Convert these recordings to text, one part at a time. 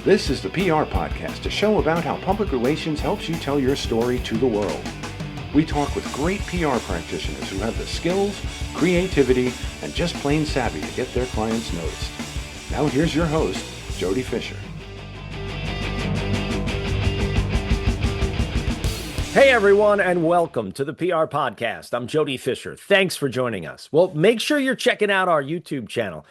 This is the PR Podcast, a show about how public relations helps you tell your story to the world. We talk with great PR practitioners who have the skills, creativity, and just plain savvy to get their clients noticed. Now here's your host, Jody Fisher. Hey everyone, and welcome to the PR Podcast. I'm Jody Fisher. Thanks for joining us. Well, make sure you're checking out our YouTube channel.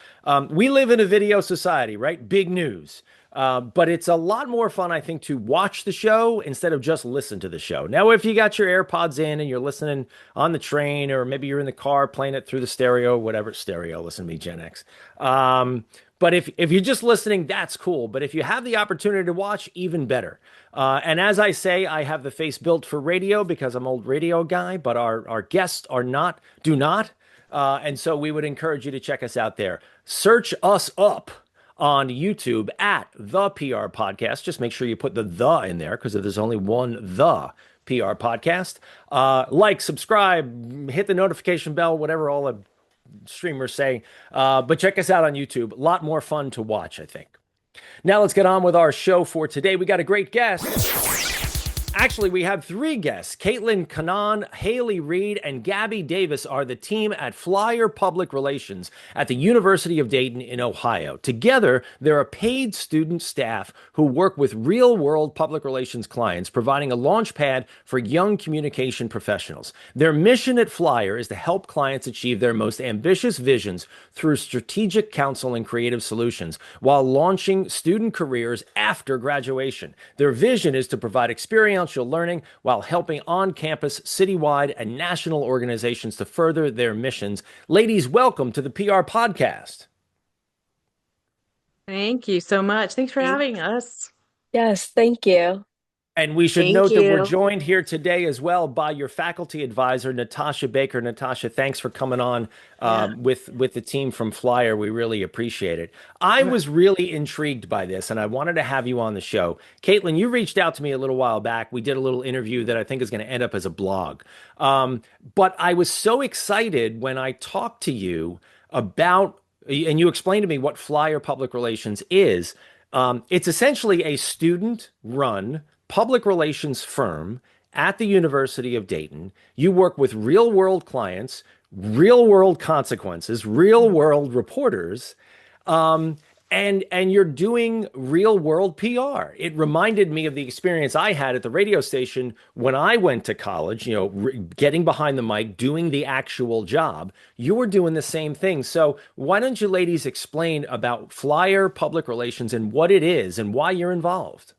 We live in a video society, right? Big news. But it's a lot more fun, I think, to watch the show instead of just listen to the show. Now, if you got your AirPods in and you're listening on the train, or maybe you're in the car playing it through the stereo, whatever stereo, listen to me, Gen X. But if you're just listening, that's cool. But if you have the opportunity to watch, even better. And as I say, I have the face built for radio because I'm an old radio guy, but our guests do not. And so we would encourage you to check us out there. Search us up on YouTube at The PR Podcast. Just make sure you put the in there because there's only one The PR Podcast. Like, subscribe, hit the notification bell, whatever all the streamers say. But check us out on YouTube. A lot more fun to watch, I think. Now let's get on with our show for today. We got a great guest. Actually, we have three guests. Kaitlyn Kenaan, Reid, and Gabby Davis are the team at Flyer Public Relations at the University of Dayton in Ohio. Together, they're a paid student staff who work with real-world public relations clients, providing a launch pad for young communication professionals. Their mission at Flyer is to help clients achieve their most ambitious visions through strategic counsel and creative solutions while launching student careers after graduation. Their vision is to provide experiential learning while helping on-campus, citywide, and national organizations to further their missions. Ladies, welcome to the PR Podcast. Thank you so much. Thanks for having us. Yes, thank you. And we should note that we're joined here today as well by your faculty advisor, Natasha Baker. Natasha, thanks for coming on with the team from Flyer. We really appreciate it. I was really intrigued by this, and I wanted to have you on the show. Kaitlyn, you reached out to me a little while back. We did a little interview that I think is going to end up as a blog. But I was so excited when I talked to you about, and you explained to me what Flyer Public Relations is. It's essentially a student-run public relations firm at the University of Dayton. You work with real-world clients, real-world consequences, real-world reporters, and you're doing real-world PR. It reminded me of the experience I had at the radio station when I went to college, getting behind the mic, doing the actual job. You were doing the same thing. So why don't you ladies explain about Flyer Public Relations and what it is and why you're involved?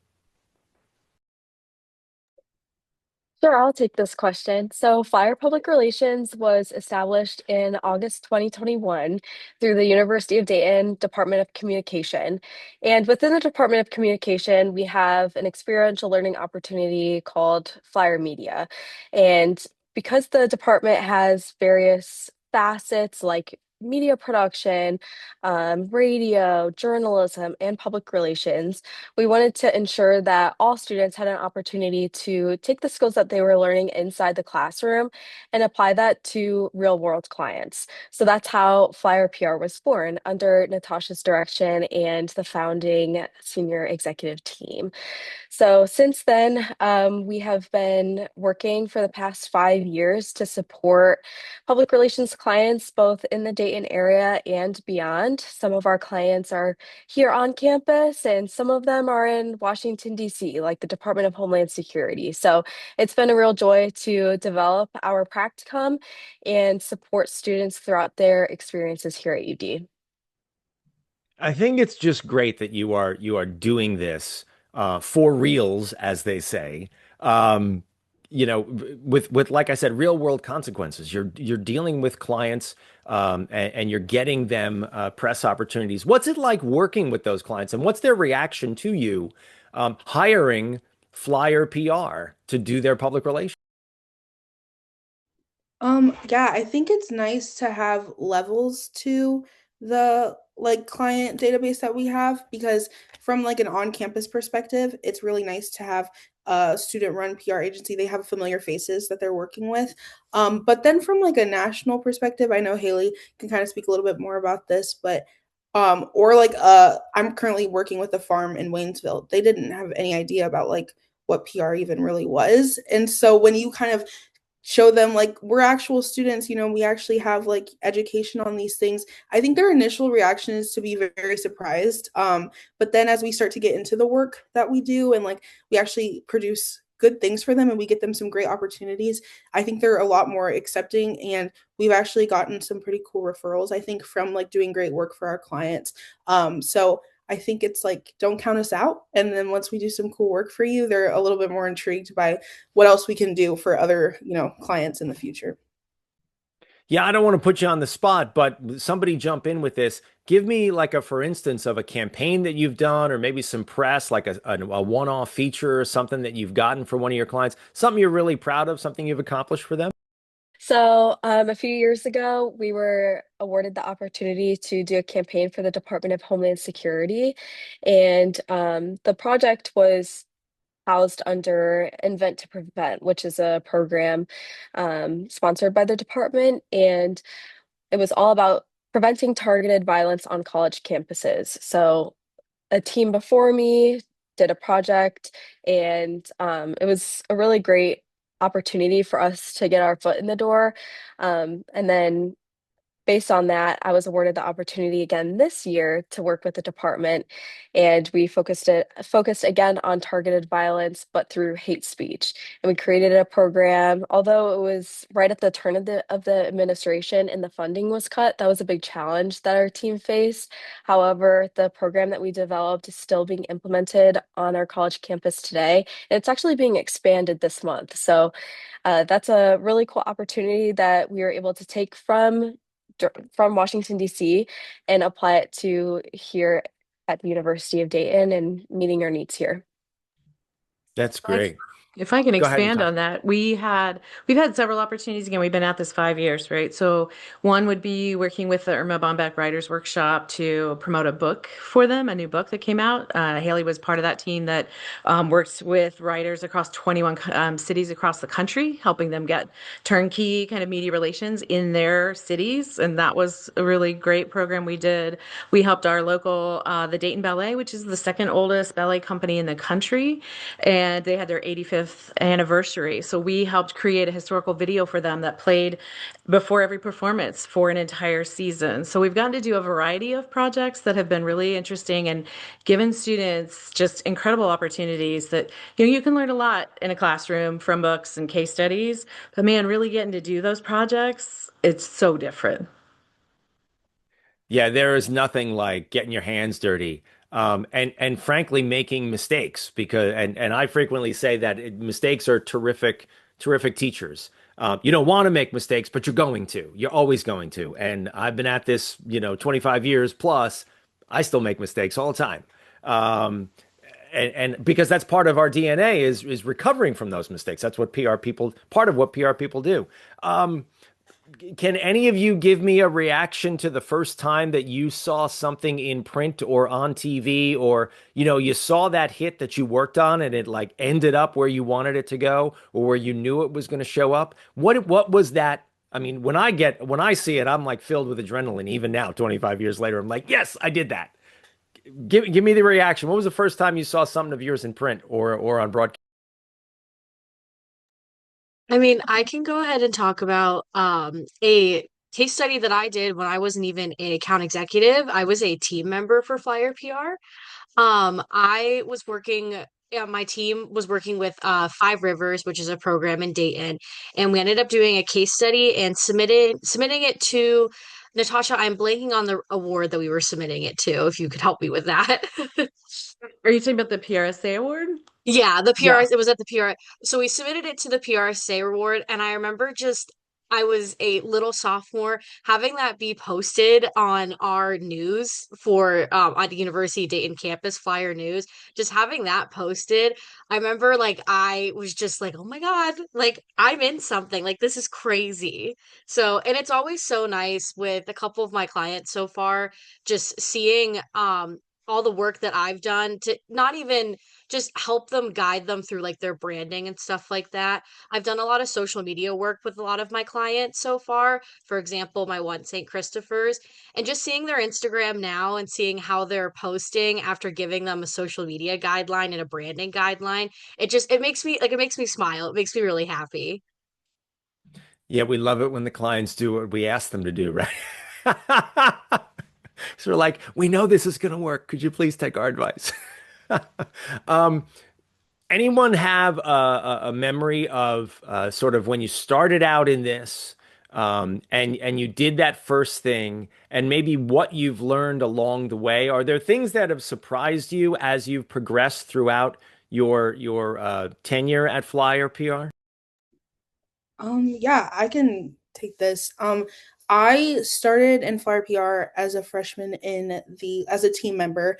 Sure, I'll take this question. So, Flyer Public Relations was established in August 2021 through the University of Dayton Department of Communication. And within the Department of Communication, we have an experiential learning opportunity called Flyer Media. And because the department has various facets like media production, radio, journalism, and public relations, we wanted to ensure that all students had an opportunity to take the skills that they were learning inside the classroom and apply that to real world clients. So that's how Flyer PR was born, under Natasha's direction and the founding senior executive team. So since then, we have been working for the past 5 years to support public relations clients both in the Dayton area and beyond. Some of our clients are here on campus, and some of them are in Washington, D.C., like the Department of Homeland Security. So it's been a real joy to develop our practicum and support students throughout their experiences here at UD. I think it's just great that you are doing this for reals, as they say. With like I said, real world consequences. You're dealing with clients and you're getting them press opportunities. What's it like working with those clients, and what's their reaction to you hiring Flyer PR to do their public relations? Yeah, I think it's nice to have levels to the client database that we have, because from an on-campus perspective, it's really nice to have a student-run PR agency. They have familiar faces that they're working with. But then from a national perspective, I know Haley can kind of speak a little bit more about this, but Or like I'm currently working with a farm in Waynesville. They didn't have any idea about like what PR even really was. And so when you kind of show them like we're actual students, we actually have like education on these things, I think their initial reaction is to be very, very surprised. But then as we start to get into the work that we do and like we actually produce good things for them and we get them some great opportunities, I think they're a lot more accepting, and we've actually gotten some pretty cool referrals, I think, from like doing great work for our clients. So I think it's like, don't count us out. And then once we do some cool work for you, they're a little bit more intrigued by what else we can do for other, clients in the future. Yeah, I don't want to put you on the spot, but somebody jump in with this. Give me like a for instance of a campaign that you've done, or maybe some press, like a one-off feature or something that you've gotten for one of your clients, something you're really proud of, something you've accomplished for them. So, a few years ago, we were awarded the opportunity to do a campaign for the Department of Homeland Security. And the project was housed under Invent to Prevent, which is a program sponsored by the department. And it was all about preventing targeted violence on college campuses. So, a team before me did a project, and it was a really great opportunity for us to get our foot in the door. And then based on that, I was awarded the opportunity again this year to work with the department, and we focused again on targeted violence, but through hate speech. And we created a program. Although it was right at the turn of the administration and the funding was cut, that was a big challenge that our team faced. However, the program that we developed is still being implemented on our college campus today, and it's actually being expanded this month. So that's a really cool opportunity that we were able to take from Washington, D.C. and apply it to here at the University of Dayton and meeting our needs here. That's Like, great. if I can Go ahead, expand Natasha. on that, we've had several opportunities. Again, we've been at this 5 years, right? So one would be working with the Irma Bombeck Writers Workshop to promote a book for them, a new book that came out. Haley was part of that team that works with writers across 21 cities across the country, helping them get turnkey kind of media relations in their cities. And that was a really great program we did. We helped our local, the Dayton Ballet, which is the second oldest ballet company in the country, and they had their 85th anniversary. So we helped create a historical video for them that played before every performance for an entire season. So we've gotten to do a variety of projects that have been really interesting and given students just incredible opportunities that, you can learn a lot in a classroom from books and case studies, but man, really getting to do those projects, it's so different. Yeah, there is nothing like getting your hands dirty. And frankly, making mistakes because and I frequently say that mistakes are terrific teachers. You don't want to make mistakes, but you're going to. You're always going to. And I've been at this, 25 years plus. I still make mistakes all the time. And because that's part of our DNA is recovering from those mistakes. That's what PR people, part of what PR people do. Can any of you give me a reaction to the first time that you saw something in print or on TV, or, you saw that hit that you worked on and it like ended up where you wanted it to go or where you knew it was going to show up? What was that? I mean, when I see it, I'm like filled with adrenaline. Even now, 25 years later, I'm like, yes, I did that. Give me the reaction. What was the first time you saw something of yours in print or on broadcast? I mean, I can go ahead and talk about a case study that I did when I wasn't even an account executive. I was a team member for Flyer PR. I was working, my team was working with Five Rivers, which is a program in Dayton, and we ended up doing a case study and submitting it to Natasha. I'm blanking on the award that we were submitting it to, if you could help me with that. Are you talking about the PRSA award? Yeah, the Yeah. PRS, it was at the PR. So we submitted it to the PRSA reward, and I remember I was a little sophomore, having that be posted on our news for on the University of Dayton campus, Flyer News, just having that posted. I remember like I was just like, oh my God, like I'm in something, like this is crazy. So, and it's always so nice with a couple of my clients so far, just seeing all the work that I've done to not even just help them guide them through like their branding and stuff like that. I've done a lot of social media work with a lot of my clients so far. For example, my one St. Christopher's, and just seeing their Instagram now and seeing how they're posting after giving them a social media guideline and a branding guideline, it makes me like it makes me smile. It makes me really happy. Yeah, we love it when the clients do what we ask them to do, right? So we're like, we know this is going to work. Could you please take our advice? Um, anyone have a memory of sort of when you started out in this, and you did that first thing, and maybe what you've learned along the way? Are there things that have surprised you as you've progressed throughout your tenure at Flyer PR? Yeah, I can take this. I started in Flyer PR as a freshman as a team member.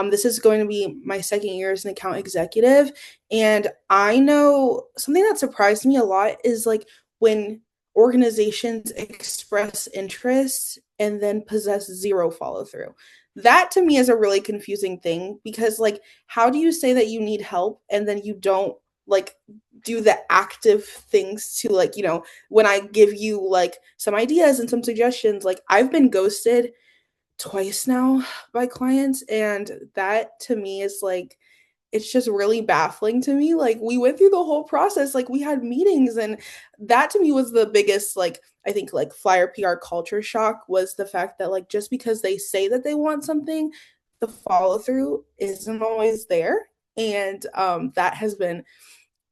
This is going to be my second year as an account executive, and I know something that surprised me a lot is like when organizations express interest and then possess zero follow through. That to me is a really confusing thing because like how do you say that you need help and then you don't like do the active things to like, when I give you like some ideas and some suggestions, like I've been ghosted twice now by clients. And that to me is like, it's just really baffling to me. Like we went through the whole process, like we had meetings, and that to me was the biggest, like, I think like Flyer PR culture shock was the fact that like just because they say that they want something, the follow through isn't always there. And that has been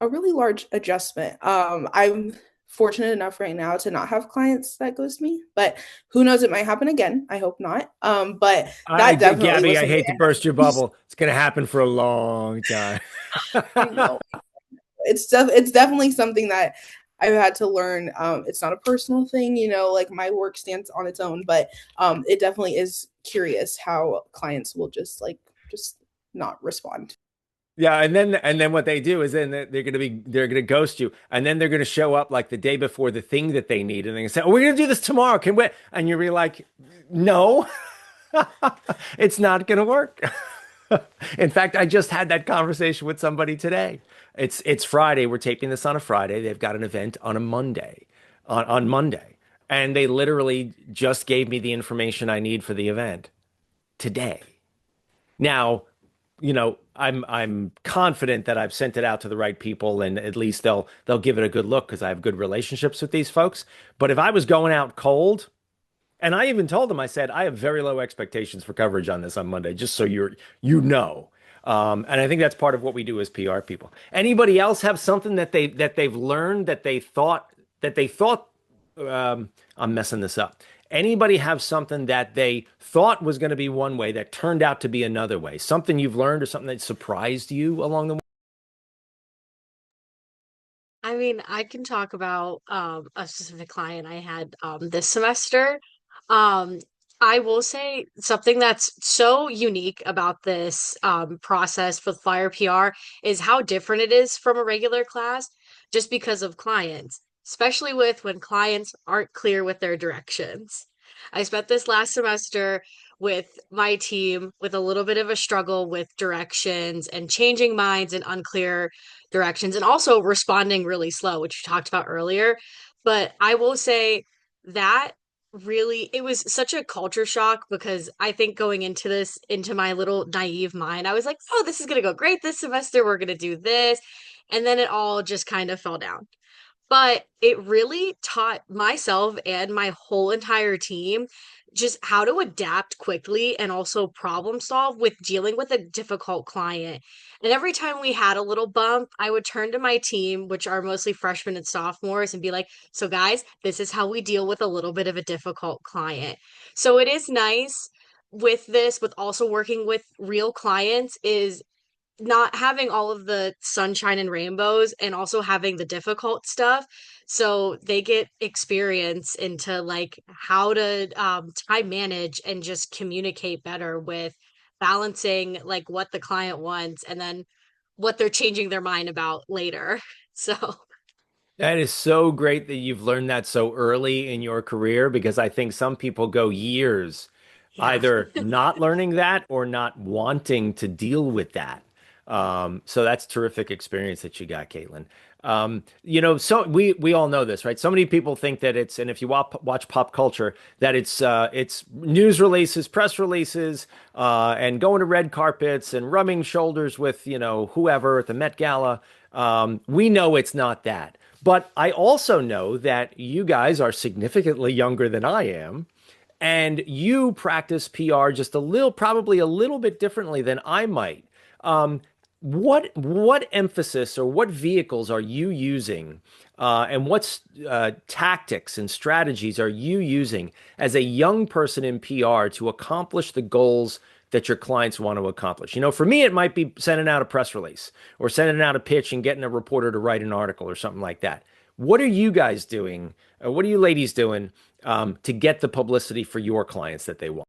a really large adjustment. I'm fortunate enough right now to not have clients that ghost me, but who knows, it might happen again. I hope not. But that definitely Gabby, was I something hate to burst your bubble. It's going to happen for a long time. I know. It's definitely something that I've had to learn. It's not a personal thing, like my work stands on its own, but it definitely is curious how clients will just not respond. Yeah, and then what they do is then they're gonna ghost you, and then they're gonna show up like the day before the thing that they need, and they're gonna say, "Oh, we're gonna do this tomorrow. Can we?" And you're really like, "No, it's not gonna work." In fact, I just had that conversation with somebody today. It's Friday. We're taping this on a Friday. They've got an event on a Monday, on Monday, and they literally just gave me the information I need for the event today. Now, I'm confident that I've sent it out to the right people, and at least they'll give it a good look because I have good relationships with these folks. But if I was going out cold, and I even told them, I said I have very low expectations for coverage on this on Monday, just so you know. And I think that's part of what we do as PR people. Anybody else have something that they've learned that they thought I'm messing this up. Anybody have something that they thought was going to be one way that turned out to be another way? Something you've learned or something that surprised you along the way? I mean, I can talk about a specific client I had this semester. Um, I will say something that's so unique about this process with Flyer PR is how different it is from a regular class just because of clients, especially with when clients aren't clear with their directions. I spent this last semester with my team with a little bit of a struggle with directions and changing minds and unclear directions and also responding really slow, which you talked about earlier. But I will say that really it was such a culture shock because I think going into this into my little naive mind, I was like, oh, this is gonna go great this semester. We're gonna do this. And then it all just kind of fell down. But it really taught myself and my whole entire team just how to adapt quickly and also problem solve with dealing with a difficult client. And every time we had a little bump, I would turn to my team, which are mostly freshmen and sophomores, and be like, so guys, this is how we deal with a little bit of a difficult client. So it is nice with this, with also working with real clients, is not having all of the sunshine and rainbows and also having the difficult stuff, so they get experience into like how to time manage and just communicate better with balancing like what the client wants and then what they're changing their mind about later. So That is so great that you've learned that so early in your career because I think some people go years yeah. either not learning that or not wanting to deal with that. So that's terrific experience that you got, Kaitlyn. So we all know this, right? So many people think that and if you watch pop culture, that it's news releases, press releases, and going to red carpets and rubbing shoulders with whoever at the Met Gala. We know it's not that, but I also know that you guys are significantly younger than I am. And you practice PR just probably a little bit differently than I might. Um, what emphasis or what vehicles are you using, and what tactics and strategies are you using as a young person in PR to accomplish the goals that your clients want to accomplish? For me, it might be sending out a press release or sending out a pitch and getting a reporter to write an article or something like that. What are you guys doing? What are you ladies doing to get the publicity for your clients that they want?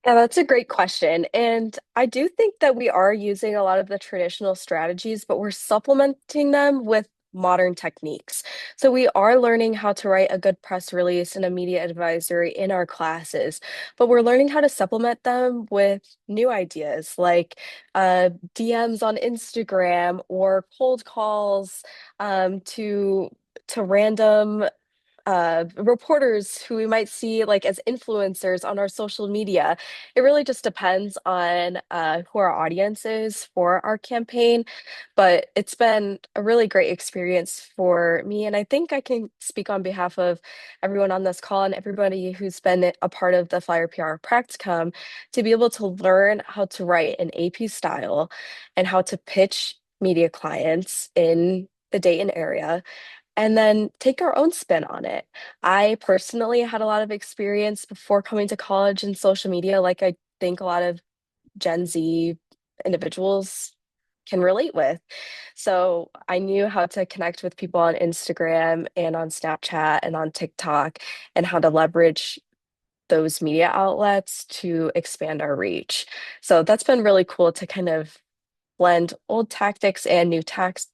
Yeah, that's a great question. And I do think that we are using a lot of the traditional strategies, but we're supplementing them with modern techniques. So we are learning how to write a good press release and a media advisory in our classes, but we're learning how to supplement them with new ideas like DMs on Instagram or cold calls to random reporters who we might see like as influencers on our social media. It really just depends on who our audience is for our campaign, but it's been a really great experience for me. And I think I can speak on behalf of everyone on this call and everybody who's been a part of the Flyer PR practicum to be able to learn how to write an AP style and how to pitch media clients in the Dayton area and then take our own spin on it. I personally had a lot of experience before coming to college in social media, like I think a lot of Gen Z individuals can relate with. So I knew how to connect with people on Instagram and on Snapchat and on TikTok and how to leverage those media outlets to expand our reach. So that's been really cool to kind of blend old tactics and new tactics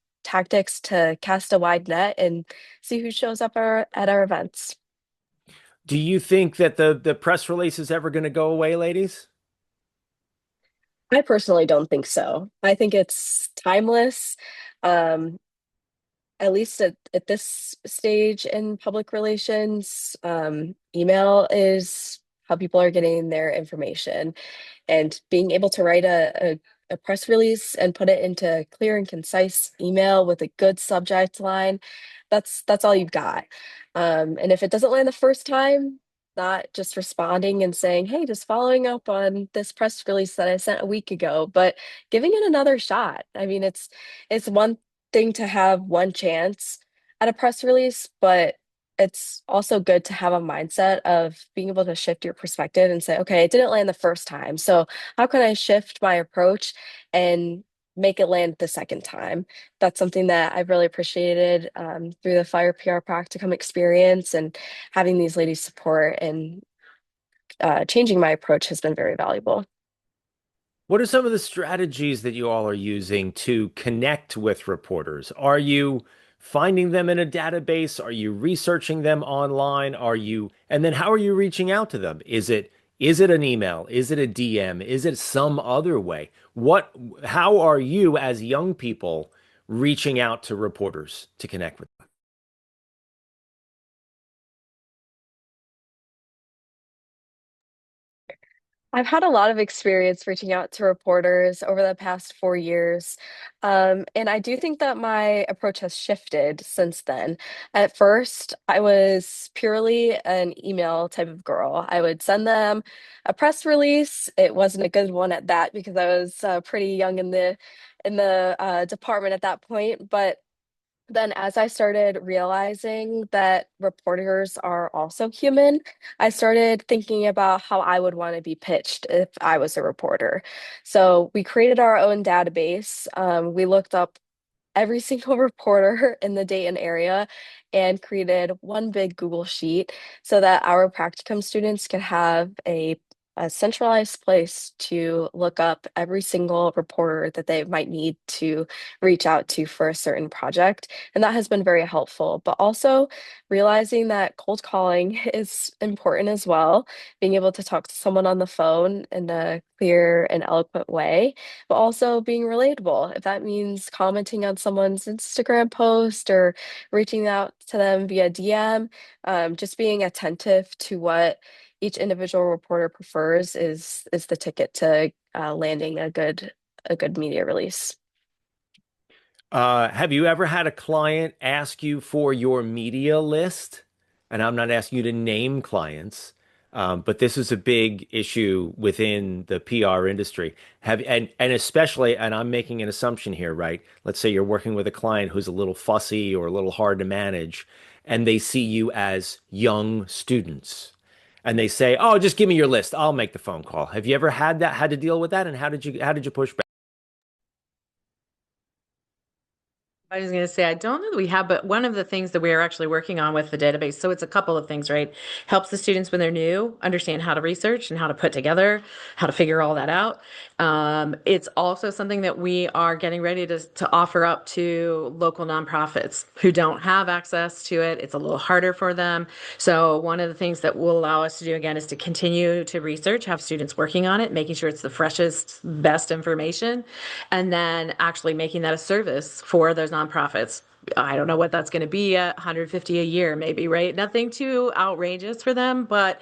to cast a wide net and see who shows up at our events. Do you think that the press release is ever going to go away, ladies? I personally don't think so. I think it's timeless. Um, at least at this stage in public relations, email is how people are getting their information. And being able to write a press release and put it into clear and concise email with a good subject line, that's all you've got. And if it doesn't land the first time, not just responding and saying, hey, just following up on this press release that I sent a week ago, but giving it another shot. I mean, it's one thing to have one chance at a press release, but it's also good to have a mindset of being able to shift your perspective and say, okay, it didn't land the first time. So how can I shift my approach and make it land the second time? That's something that I've really appreciated through the Fire PR practicum experience, and having these ladies support and changing my approach has been very valuable. What are some of the strategies that you all are using to connect with reporters? Are you finding them in a database? Are you researching them online? And then how are you reaching out to them? Is it an email? Is it a DM? Is it some other way? How are you as young people reaching out to reporters to connect with them? I've had a lot of experience reaching out to reporters over the past 4 years. And I do think that my approach has shifted since then. At first, I was purely an email type of girl. I would send them a press release. It wasn't a good one at that because I was pretty young in the department at that point. But then as I started realizing that reporters are also human, I started thinking about how I would want to be pitched if I was a reporter. So we created our own database. We looked up every single reporter in the Dayton area and created one big Google sheet so that our practicum students could have a a centralized place to look up every single reporter that they might need to reach out to for a certain project. And that has been very helpful. But also realizing that cold calling is important as well, being able to talk to someone on the phone in a clear and eloquent way, but also being relatable. If that means commenting on someone's Instagram post or reaching out to them via DM, just being attentive to what each individual reporter prefers is the ticket to landing a good media release. Have you ever had a client ask you for your media list? And I'm not asking you to name clients, but this is a big issue within the PR industry. And especially, and I'm making an assumption here, right? Let's say you're working with a client who's a little fussy or a little hard to manage, and they see you as young students. And they say, "Oh, just give me your list. I'll make the phone call." Have you ever had to deal with that? And how did you push back? I was going to say, I don't know that we have, but one of the things that we are actually working on with the database, so it's a couple of things, right? Helps the students when they're new understand how to research and how to put together, how to figure all that out. It's also something that we are getting ready to offer up to local nonprofits who don't have access to it. It's a little harder for them. So one of the things that will allow us to do again is to continue to research, have students working on it, making sure it's the freshest, best information, and then actually making that a service for those nonprofits. I don't know what that's going to be at 150 a year, maybe, right? Nothing too outrageous for them, but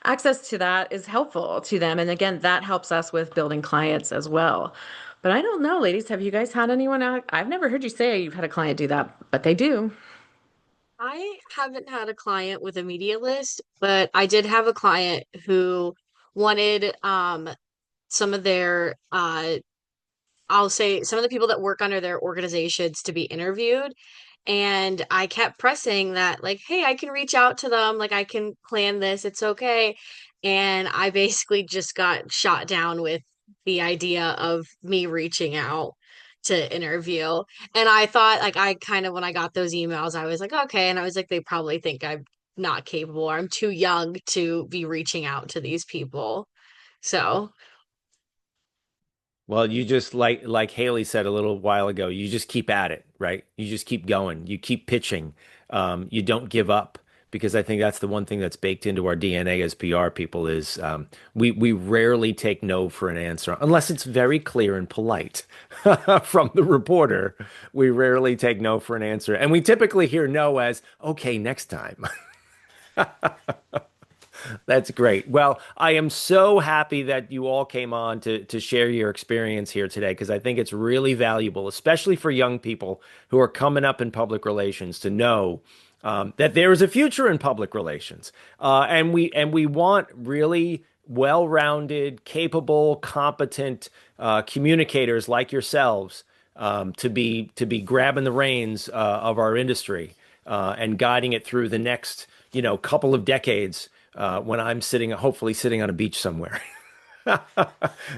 access to that is helpful to them. And again, that helps us with building clients as well. But I don't know, ladies, have you guys had anyone out? I've never heard you say you've had a client do that, but they do. I haven't had a client with a media list, but I did have a client who wanted some of their I'll say some of the people that work under their organizations to be interviewed. And I kept pressing that, like, hey, I can reach out to them, like I can plan this, it's okay. And I basically just got shot down with the idea of me reaching out to interview. And I thought, like, I kind of, when I got those emails, I was like, okay. And I was like, they probably think I'm not capable or I'm too young to be reaching out to these people. So, Well, you just like Haley said a little while ago, you just keep at it, right? You just keep going. You keep pitching. You don't give up because I think that's the one thing that's baked into our DNA as PR people is we rarely take no for an answer unless it's very clear and polite from the reporter. We rarely take no for an answer, and we typically hear no as okay, next time. That's great. Well, I am so happy that you all came on to share your experience here today because I think it's really valuable, especially for young people who are coming up in public relations to know that there is a future in public relations, and we want really well-rounded, capable, competent communicators like yourselves to be grabbing the reins of our industry and guiding it through the next couple of decades when I'm hopefully sitting on a beach somewhere.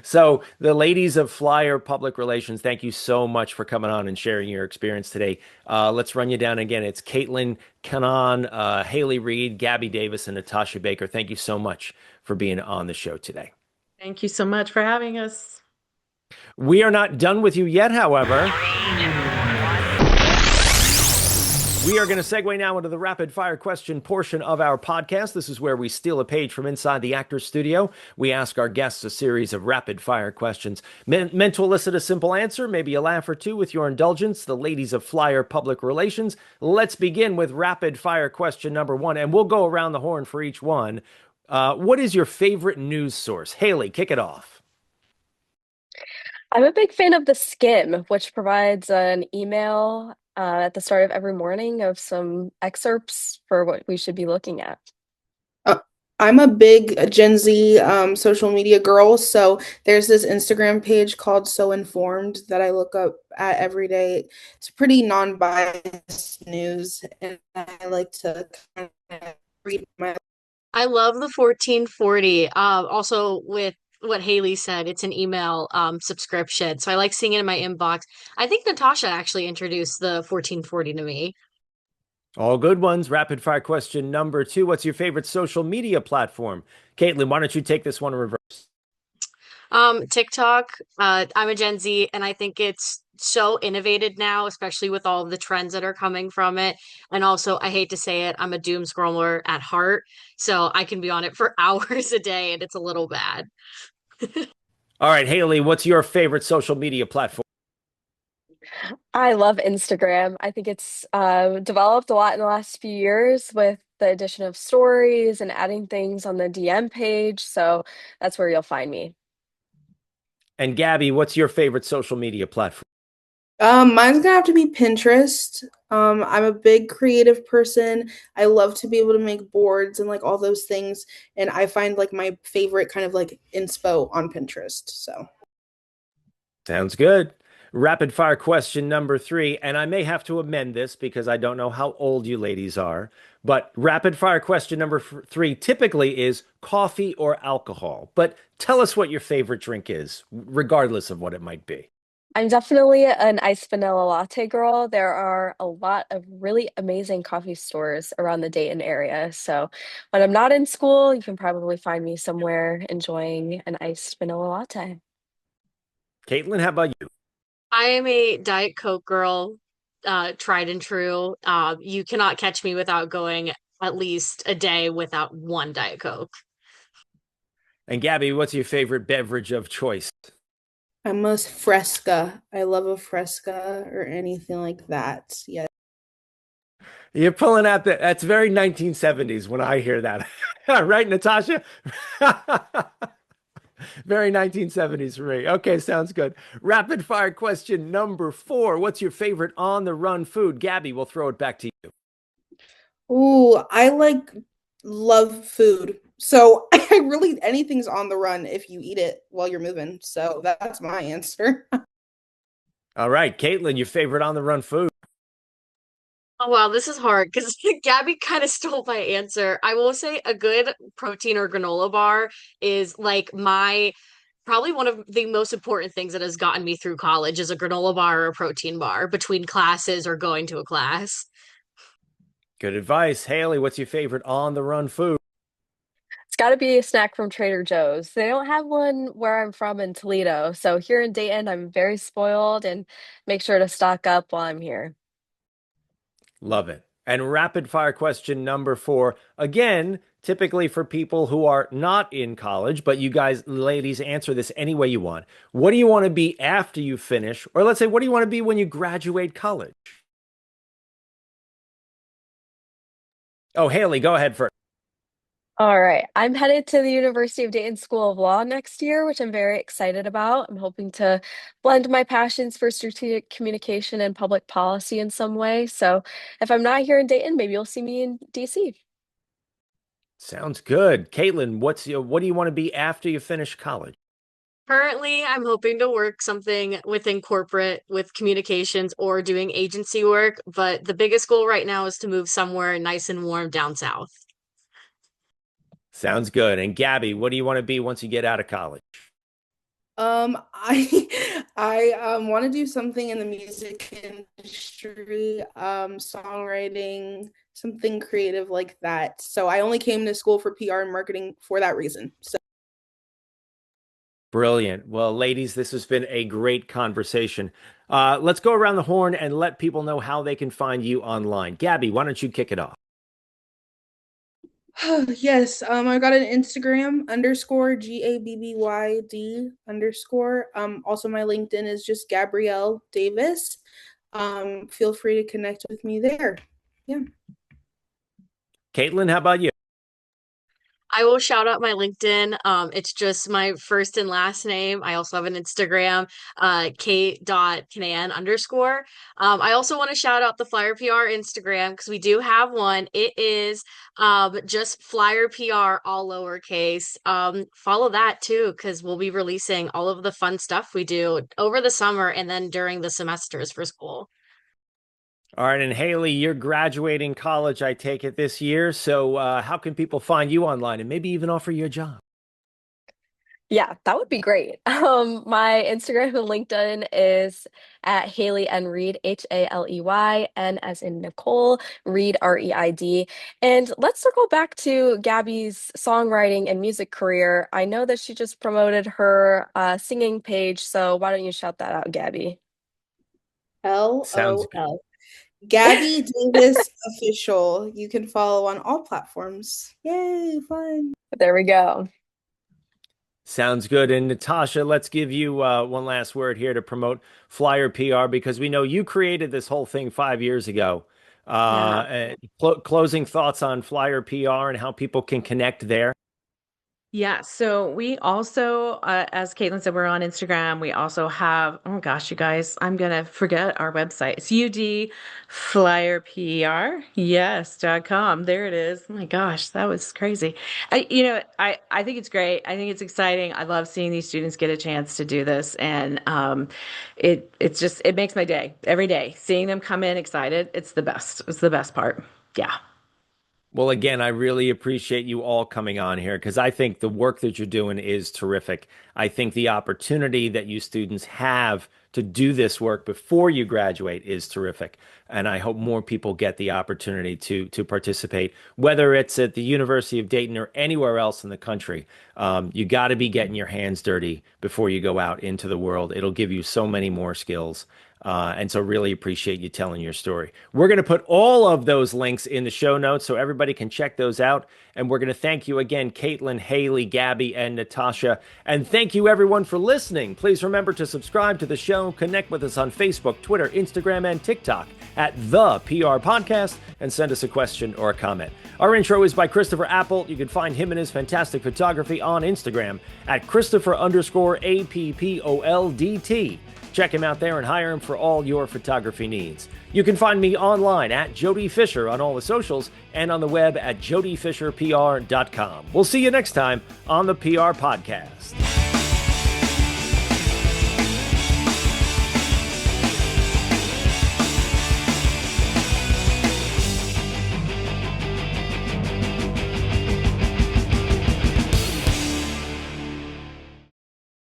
So, the ladies of Flyer Public Relations, thank you so much for coming on and sharing your experience today. Let's run you down again. It's Kaitlyn Kenaan, Haley Reid, Gabby Davis, and Natasha Baker. Thank you so much for being on the show today. Thank you so much for having us. We are not done with you yet, however. We are going to segue now into the rapid fire question portion of our podcast. This is where we steal a page from inside the actor's studio. We ask our guests a series of rapid fire questions meant to elicit a simple answer, maybe a laugh or two with your indulgence. The ladies of Flyer Public Relations. Let's begin with rapid fire question number one, and we'll go around the horn for each one. What is your favorite news source? Haley, kick it off. I'm a big fan of the Skim, which provides an email at the start of every morning of some excerpts for what we should be looking at. I'm a big Gen Z social media girl, so there's this Instagram page called So Informed that I look up at every day. It's pretty non-biased news, and I like to kind of read my. I love the 1440. Also with what Haley said, it's an email subscription. So I like seeing it in my inbox. I think Natasha actually introduced the 1440 to me. All good ones. Rapid fire question number two. What's your favorite social media platform? Kaitlyn, why don't you take this one in reverse? TikTok. I'm a Gen Z, and I think it's so innovated now, especially with all of the trends that are coming from it. And also, I hate to say it, I'm a doom scroller at heart, so I can be on it for hours a day, and it's a little bad. All right, Haley, what's your favorite social media platform? I love Instagram. I think it's developed a lot in the last few years with the addition of stories and adding things on the DM page. So that's where you'll find me. And Gabby, what's your favorite social media platform? Mine's gonna have to be Pinterest. I'm a big creative person. I love to be able to make boards and like all those things. And I find like my favorite kind of like inspo on Pinterest. So Sounds good. Rapid fire question number three, and I may have to amend this because I don't know how old you ladies are, but rapid fire question number three typically is coffee or alcohol. But tell us what your favorite drink is, regardless of what it might be. I'm definitely an iced vanilla latte girl. There are a lot of really amazing coffee stores around the Dayton area. So when I'm not in school, you can probably find me somewhere enjoying an iced vanilla latte. Kaitlyn, how about you? I am a Diet Coke girl, tried and true. You cannot catch me without going at least a day without one Diet Coke. And Gabby, what's your favorite beverage of choice? I'm a Fresca. I love a Fresca or anything like that. Yeah. You're pulling out that's very 1970s when I hear that. Right, Natasha? Very 1970s for me. Okay, sounds good. Rapid fire question number four. What's your favorite on the run food? Gabby, we'll throw it back to you. Ooh, I like love food. So I really anything's on the run if you eat it while you're moving. So that's my answer. All right, Kaitlyn, your favorite on the run food. Oh wow, this is hard because Gabby kind of stole my answer. I will say a good protein or granola bar is like my probably one of the most important things that has gotten me through college is a granola bar or a protein bar between classes or going to a class. Good advice. Haley, what's your favorite on the run food? It's got to be a snack from Trader Joe's. They don't have one where I'm from in Toledo. So here in Dayton, I'm very spoiled and make sure to stock up while I'm here. Love it. And rapid fire question number four. Again, typically for people who are not in college, but you guys, ladies, answer this any way you want. What do you want to be after you finish? Or let's say, what do you want to be when you graduate college? Oh, Haley, go ahead first. All right. I'm headed to the University of Dayton School of Law next year, which I'm very excited about. I'm hoping to blend my passions for strategic communication and public policy in some way. So if I'm not here in Dayton, maybe you'll see me in DC. Sounds good. Kaitlyn, what do you want to be after you finish college? Currently, I'm hoping to work something within corporate with communications or doing agency work, but the biggest goal right now is to move somewhere nice and warm down south. Sounds good. And Gabby, what do you want to be once you get out of college? I want to do something in the music industry, songwriting, something creative like that. So I only came to school for PR and marketing for that reason. So Brilliant. Well, ladies, this has been a great conversation. Let's go around the horn and let people know how they can find you online. Gabby, why don't you kick it off? yes, I got an Instagram _GABBYD _. Also my LinkedIn is just Gabrielle Davis. Feel free to connect with me there. Yeah. Kaitlyn, how about you? I will shout out my LinkedIn. It's just my first and last name. I also have an Instagram, Kate.Kenaan _. I also want to shout out the Flyer PR Instagram because we do have one. It is just Flyer PR, all lowercase. Follow that too, because we'll be releasing all of the fun stuff we do over the summer and then during the semesters for school. All right. And Haley, you're graduating college, I take it, this year. So how can people find you online and maybe even offer you a job? Yeah, that would be great. My Instagram and LinkedIn is at Haley and Reid, Haley, N as in Nicole, Reid, Reid. And let's circle back to Gabby's songwriting and music career. I know that she just promoted her singing page, so why don't you shout that out, Gabby? Sounds good. LOL. Gabby Davis official. You can follow on all platforms. Yay, fun. There we go. Sounds good. And Natasha, let's give you one last word here to promote Flyer PR because we know you created this whole thing 5 years ago. Closing thoughts on Flyer PR and how people can connect there. Yeah, so we also, as Kaitlyn said, we're on Instagram. We also have, oh gosh, you guys, I'm gonna forget our website. It's udflyerpr.com. There it is. Oh my gosh, that was crazy. I think it's great. I think it's exciting. I love seeing these students get a chance to do this, and it makes my day every day. Seeing them come in excited, it's the best. It's the best part. Yeah. Well, again, I really appreciate you all coming on here because I think the work that you're doing is terrific. I think the opportunity that you students have to do this work before you graduate is terrific. And I hope more people get the opportunity to participate, whether it's at the University of Dayton or anywhere else in the country. You got to be getting your hands dirty before you go out into the world. It'll give you so many more skills. And so really appreciate you telling your story. We're going to put all of those links in the show notes so everybody can check those out. And we're going to thank you again, Kaitlyn, Haley, Gabby, and Natasha. And thank you everyone for listening. Please remember to subscribe to the show, connect with us on Facebook, Twitter, Instagram, and TikTok at The PR Podcast, and send us a question or a comment. Our intro is by Christopher Apple. You can find him and his fantastic photography on Instagram at Christopher_APPOLDT. Check him out there and hire him for all your photography needs. You can find me online at Jody Fisher on all the socials and on the web at jodyfisherpr.com. We'll see you next time on the PR Podcast.